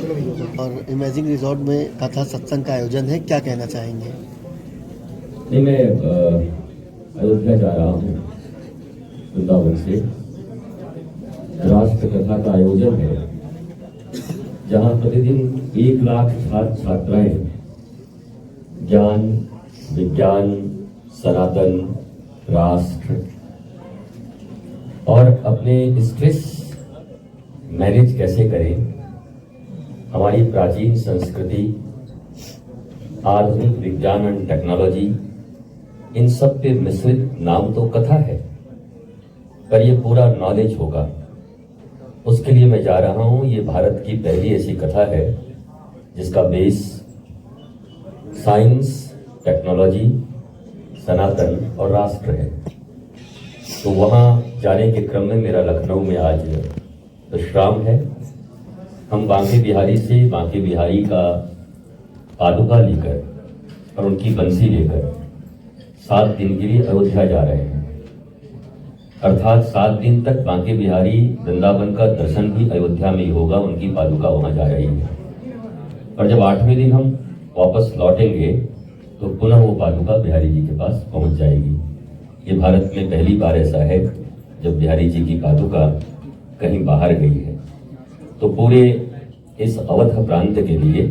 और imaging resort में कथा सत्संग का आयोजन है, क्या कहना चाहेंगे? नहीं, मैं अयोध्या जा रहा हूँ वृंदावन से। राष्ट्र कथा का आयोजन है जहाँ प्रतिदिन 1 लाख छात्र छात्राएं ज्ञान, विज्ञान, सनातन, राष्ट्र और अपने स्ट्रेस मैनेज कैसे करें, हमारी प्राचीन संस्कृति, आधुनिक विज्ञान एंड टेक्नोलॉजी, इन सब पे मिश्रित नाम तो कथा है, पर ये पूरा नॉलेज होगा। उसके लिए मैं जा रहा हूं। ये भारत की पहली ऐसी कथा है जिसका बेस साइंस, टेक्नोलॉजी, सनातन और राष्ट्र है। तो वहां जाने के क्रम में मेरा लखनऊ में आज विश्राम है। हम बांके बिहारी से बांके बिहारी का पादुका लेकर और उनकी बंसी लेकर 7 दिन के लिए अयोध्या जा रहे हैं। अर्थात 7 दिन तक बांके बिहारी वृंदावन का दर्शन भी अयोध्या में ही होगा, उनकी पादुका वहां जा रही है। और जब 8वें दिन हम वापस लौटेंगे तो पुनः वो पादुका बिहारी जी के पास पहुंच जाएगी। ये भारत में पहली बार ऐसा है जब बिहारी जी की पादुका कहीं बाहर गई है। तो पूरे इस अवध प्रांत के लिए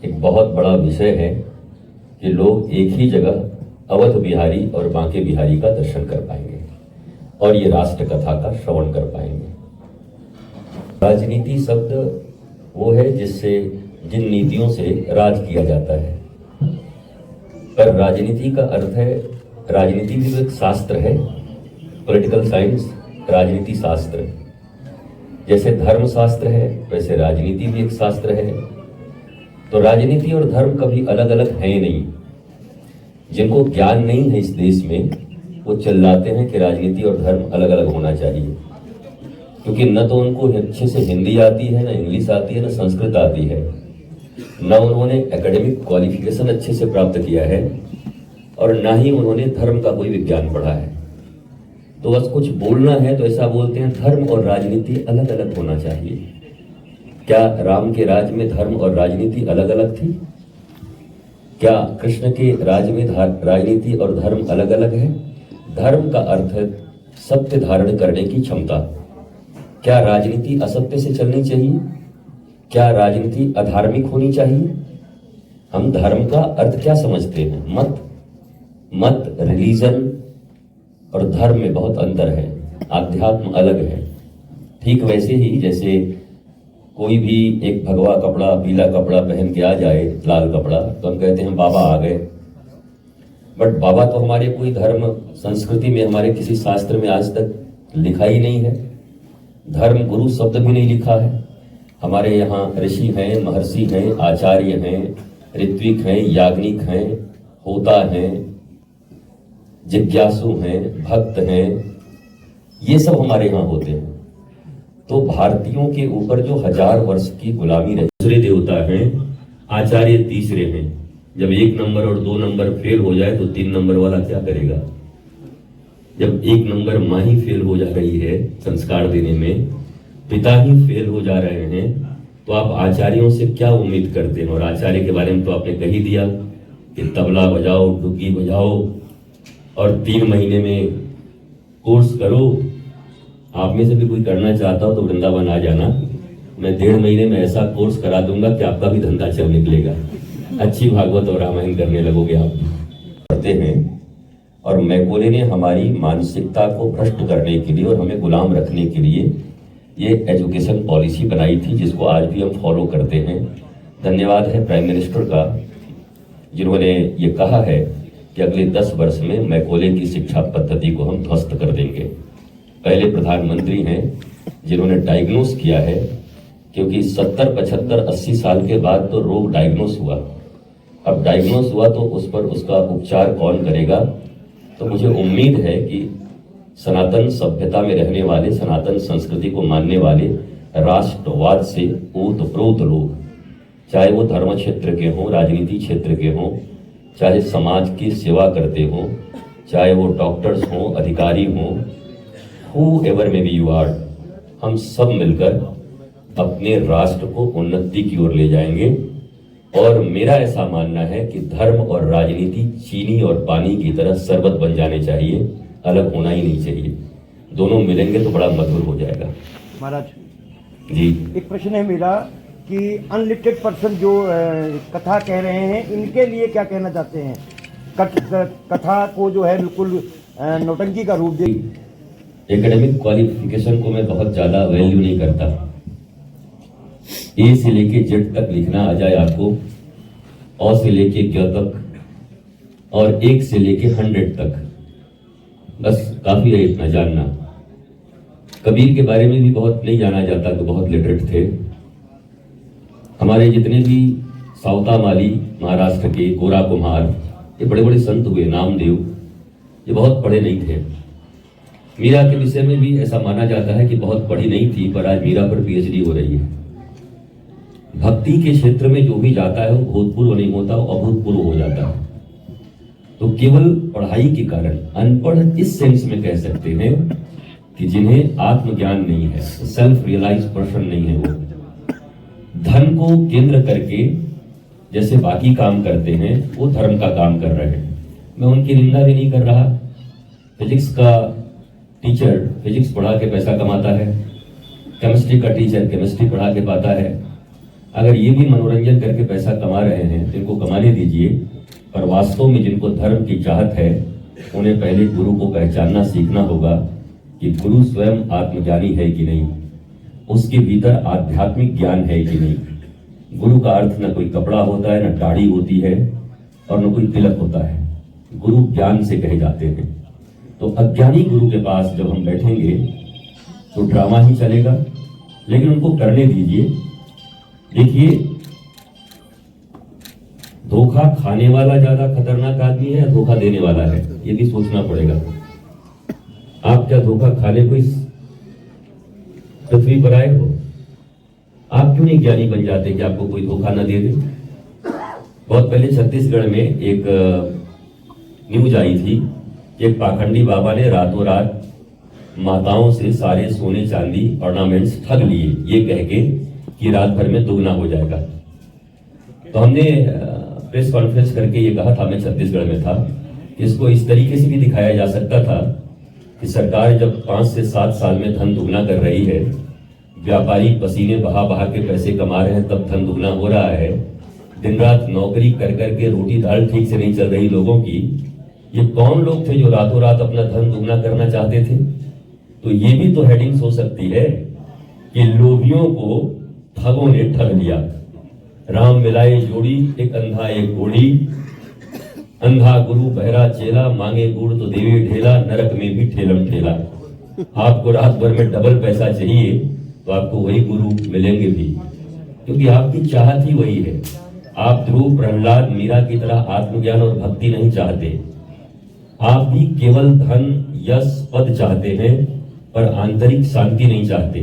एक बहुत बड़ा विषय है कि लोग एक ही जगह अवध बिहारी और बांके बिहारी का दर्शन कर पाएंगे और ये राष्ट्र कथा का श्रवण कर पाएंगे। राजनीति शब्द वो है जिससे जिन नीतियों से राज किया जाता है, पर राजनीति का अर्थ है, राजनीति भी एक शास्त्र है, पॉलिटिकल साइंस, राजनीति शास्त्र। जैसे धर्म शास्त्र है वैसे राजनीति भी एक शास्त्र है। तो राजनीति और धर्म कभी अलग अलग है नहीं। जिनको ज्ञान नहीं है इस देश में वो चिल्लाते हैं कि राजनीति और धर्म अलग अलग होना चाहिए, क्योंकि न तो उनको अच्छे से हिंदी आती है, न इंग्लिश आती है, न संस्कृत आती है, न उन्होंने एकेडमिक क्वालिफिकेशन अच्छे से प्राप्त किया है और न ही उन्होंने धर्म का कोई विज्ञान पढ़ा है। तो बस कुछ बोलना है तो ऐसा बोलते हैं धर्म और राजनीति अलग अलग होना चाहिए। क्या राम के राज में धर्म और राजनीति अलग अलग थी? क्या कृष्ण के राज में राजनीति और धर्म अलग अलग है? धर्म का अर्थ है सत्य धारण करने की क्षमता। क्या राजनीति असत्य से चलनी चाहिए? क्या राजनीति अधार्मिक होनी चाहिए? हम धर्म का अर्थ क्या समझते हैं? मत, रिलीजन और धर्म में बहुत अंतर है, आध्यात्म अलग है। ठीक वैसे ही जैसे कोई भी एक भगवा कपड़ा, पीला कपड़ा पहन के आ जाए, लाल कपड़ा, तो हम कहते हैं बाबा आ गए। बट बाबा तो हमारे कोई धर्म संस्कृति में, हमारे किसी शास्त्र में आज तक लिखा ही नहीं है। धर्म गुरु शब्द भी नहीं लिखा है। हमारे यहाँ ऋषि हैं, महर्षि हैं, आचार्य हैं, ऋत्विक हैं, याज्ञिक हैं, होता हैं, जिज्ञासु हैं, भक्त हैं, ये सब हमारे यहाँ होते हैं। तो भारतीयों के ऊपर जो 1000 वर्ष की गुलामी रही, दूसरे देवता हैं, आचार्य तीसरे हैं। जब 1 नंबर और 2 नंबर फेल हो जाए तो 3 नंबर वाला क्या करेगा? जब 1 नंबर माँ ही फेल हो जा रही है संस्कार देने में, पिता ही फेल हो जा रहे हैं, तो आप आचार्यों से क्या उम्मीद करते हैं? और आचार्य के बारे में तो आपने कह ही दिया कि तबला बजाओ, डुग्गी बजाओ और 3 महीने में कोर्स करो। आप में से भी कोई करना चाहता हो तो वृंदावन आ जाना, मैं 1.5 महीने में ऐसा कोर्स करा दूंगा कि आपका भी धंधा चल निकलेगा। अच्छी भागवत और रामायण करने लगोगे आप। करते हैं और मैकोले ने हमारी मानसिकता को भ्रष्ट करने के लिए और हमें गुलाम रखने के लिए ये एजुकेशन पॉलिसी बनाई थी, जिसको आज भी हम फॉलो करते हैं। धन्यवाद है प्राइम मिनिस्टर का, जिन्होंने ये कहा है कि अगले 10 वर्ष में मैकोले की शिक्षा पद्धति को हम ध्वस्त कर देंगे। पहले प्रधानमंत्री हैं जिन्होंने डायग्नोस किया है, क्योंकि 70, 75, 80 साल के बाद तो रोग डायग्नोस हुआ। अब डायग्नोस हुआ तो उस पर उसका उपचार कौन करेगा? तो मुझे उम्मीद है कि सनातन सभ्यता में रहने वाले, सनातन संस्कृति को मानने वाले, राष्ट्रवाद से ओतप्रोत लोग, चाहे वो धर्म क्षेत्र के हों, राजनीति क्षेत्र के हों, चाहे समाज की सेवा करते हों, चाहे वो डॉक्टर्स हों, अधिकारी हों, whoever may be you are, हम सब मिलकर अपने राष्ट्र को उन्नति की ओर ले जाएंगे। और मेरा ऐसा मानना है कि धर्म और राजनीति चीनी और पानी की तरह शरबत बन जाने चाहिए, अलग होना ही नहीं चाहिए। दोनों मिलेंगे तो बड़ा मधुर हो जाएगा। महाराज जी, एक प्रश्न है मेरा कि अनलिटेड पर्सन जो कथा कह रहे हैं, इनके लिए क्या कहना चाहते हैं? कथा को जो है बिल्कुल नौटंकी का रूप दे। एकेडमिक क्वालिफिकेशन को मैं बहुत ज्यादा वैल्यू नहीं करता। ए से लेके जेड तक लिखना आ जाए आपको, औ से लेके ग तक और 1 से लेके 100 तक, बस काफी है इतना जानना। कबीर के बारे में भी बहुत नहीं जाना जाता कि बहुत लिटरेट थे। हमारे जितने भी सावता माली महाराष्ट्र के, गोरा कुम्हार, ये बड़े बड़े संत हुए, नामदेव, ये बहुत पढ़े नहीं थे। मीरा के विषय में भी ऐसा माना जाता है कि बहुत पढ़ी नहीं थी, पर आज मीरा पर पीएचडी हो रही है। भक्ति के क्षेत्र में जो भी जाता है वो भूतपूर्व नहीं होता, वो अभूतपूर्व हो जाता है। तो केवल पढ़ाई के कारण अनपढ़ इस सेंस में कह सकते हैं कि जिन्हें आत्मज्ञान नहीं है, सेल्फ रियलाइज पर्सन नहीं है, वो धन को केंद्र करके जैसे बाकी काम करते हैं वो धर्म का काम कर रहे हैं। मैं उनकी निंदा भी नहीं कर रहा। फिजिक्स का टीचर फिजिक्स पढ़ा के पैसा कमाता है, केमिस्ट्री का टीचर केमिस्ट्री पढ़ा के पाता है। अगर ये भी मनोरंजन करके पैसा कमा रहे हैं तो इनको कमाने दीजिए, पर वास्तव में जिनको धर्म की चाहत है उन्हें पहले गुरु को पहचानना सीखना होगा कि गुरु स्वयं आत्मज्ञानी है कि नहीं, उसके भीतर आध्यात्मिक ज्ञान है कि नहीं। गुरु का अर्थ न कोई कपड़ा होता है, न दाढ़ी होती है और न कोई तिलक होता है। गुरु ज्ञान से कहे जाते हैं। तो अज्ञानी गुरु के पास जब हम बैठेंगे तो ड्रामा ही चलेगा, लेकिन उनको करने दीजिए। देखिए, धोखा खाने वाला ज्यादा खतरनाक आदमी है या धोखा देने वाला है, ये भी सोचना पड़ेगा। आप क्या धोखा खाने को इस पृथ्वी पर आए हो? आप क्यों नहीं ज्ञानी बन जाते कि आपको कोई धोखा न दे दे? बहुत पहले छत्तीसगढ़ में एक न्यूज आई थी, एक पाखंडी बाबा ने रातों रात माताओं से सारे सोने चांदी ऑर्नामेंट्स ठग लिए, ये कह के कि रात भर में दुगना हो जाएगा। तो हमने प्रेस कॉन्फ्रेंस करके ये कहा था, मैं छत्तीसगढ़ में था, कि इसको इस तरीके से भी दिखाया जा सकता था कि सरकार जब 5 से 7 साल में धन दुगना कर रही है, व्यापारी पसीने बहा बहा के पैसे कमा रहे हैं, तब धन दुगना हो रहा है। दिन रात नौकरी कर करके रोटी दाल ठीक से नहीं चल रही लोगों की, ये कौन लोग थे जो रातों रात अपना धन दुगना करना चाहते थे? तो ये भी तो हेडिंग्स हो सकती है कि लोभियों को ठगों ने ठग लिया। राम मिलाए जोड़ी, एक अंधा एक घोड़ी, अंधा गुरु बहरा चेला, मांगे गुड़ तो देवे ढेला, नरक में भी ठेलम ठेला। आपको रात भर में डबल पैसा चाहिए तो आपको वही गुरु मिलेंगे भी, क्योंकि आपकी चाहत ही वही है। आप ध्रुव, प्रहलाद, मीरा की तरह आत्मज्ञान और भक्ति नहीं चाहते। आप भी केवल धन, यश, पद चाहते हैं, पर आंतरिक शांति नहीं चाहते।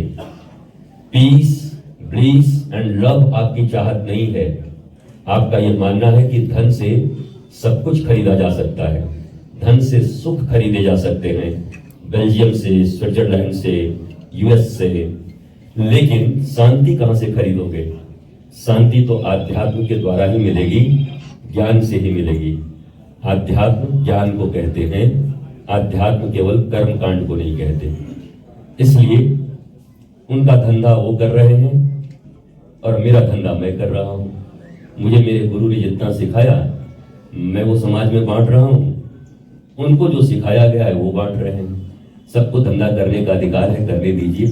पीस, ब्लिस एंड लव आपकी चाहत नहीं है। आपका यह मानना है कि धन से सब कुछ खरीदा जा सकता है, धन से सुख खरीदे जा सकते हैं, बेल्जियम से, स्विट्जरलैंड से, यूएस से, लेकिन शांति कहां से खरीदोगे? शांति तो आध्यात्म के द्वारा ही मिलेगी, ज्ञान से ही मिलेगी। आध्यात्म ज्ञान को कहते हैं, आध्यात्म केवल कर्म कांड को नहीं कहते। इसलिए उनका धंधा वो कर रहे हैं और मेरा धंधा मैं कर रहा हूं। मुझे मेरे गुरु ने जितना सिखाया मैं वो समाज में बांट रहा हूं, उनको जो सिखाया गया है वो बांट रहे हैं। सबको धंधा करने का अधिकार है, करने दीजिए।